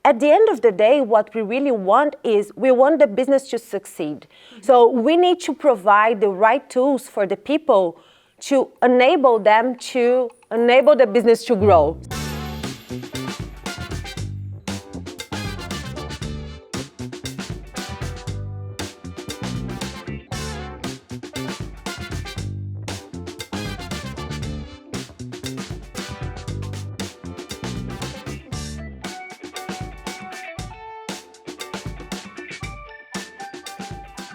at the end of the day, what we really want is we want the business to succeed. So we need to provide the right tools for the people to enable the business to grow.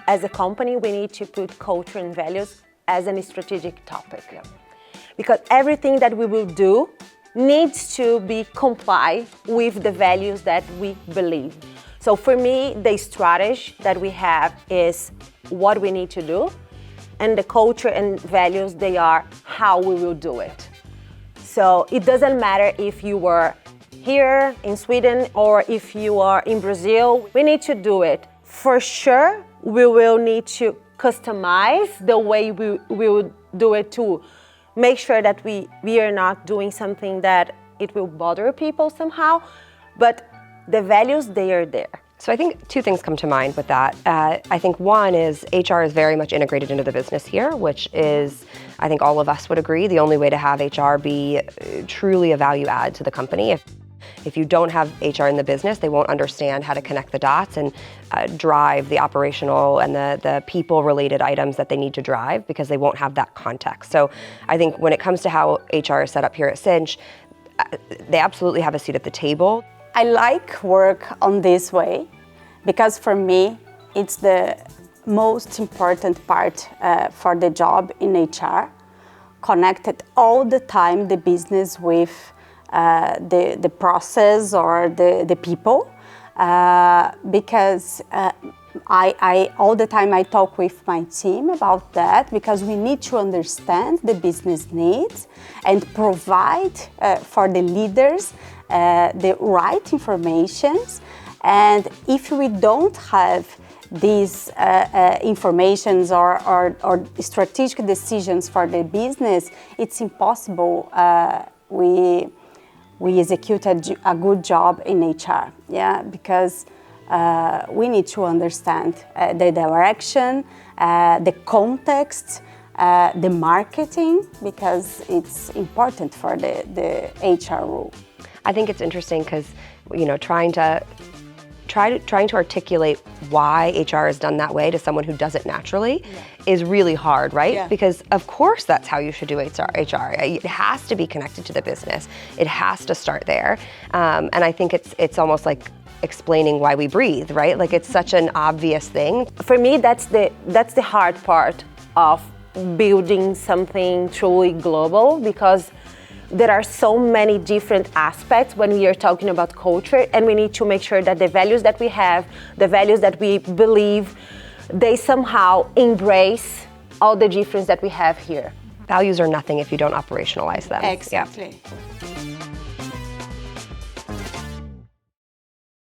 As a company, we need to put culture and values as a strategic topic. Yeah. Because everything that we will do needs to be comply with the values that we believe. So for me, the strategy that we have is what we need to do, and the culture and values, they are how we will do it. So it doesn't matter if you were here in Sweden or if you are in Brazil, we need to do it. For sure, we will need to customize the way we will do it to make sure that we are not doing something that it will bother people somehow, but the values, they are there. So I think two things come to mind with that. I think one is HR is very much integrated into the business here, which is, I think all of us would agree, the only way to have HR be truly a value add to the company. If you don't have HR in the business, they won't understand how to connect the dots and drive the operational and the people-related items that they need to drive, because they won't have that context. So I think when it comes to how HR is set up here at Sinch, they absolutely have a seat at the table. I like work on this way because for me, it's the most important part for the job in HR, connected all the time the business with the process or the people, because I all the time I talk with my team about that, because we need to understand the business needs and provide for the leaders the right informations. And if we don't have these informations or strategic decisions for the business, it's impossible we execute a good job in HR, yeah, because we need to understand the direction, the context, the marketing, because it's important for the HR role. I think it's interesting because, you know, trying to articulate why HR is done that way to someone who does it naturally is really hard, right? Yeah. Because of course that's how you should do HR. It has to be connected to the business. It has to start there. And I think it's almost like explaining why we breathe, right? Like it's such an obvious thing. For me, that's the hard part of building something truly global, because there are so many different aspects when we are talking about culture, and we need to make sure that the values that we have, the values that we believe, they somehow embrace all the difference that we have here. Values are nothing if you don't operationalize them. Exactly. Yeah.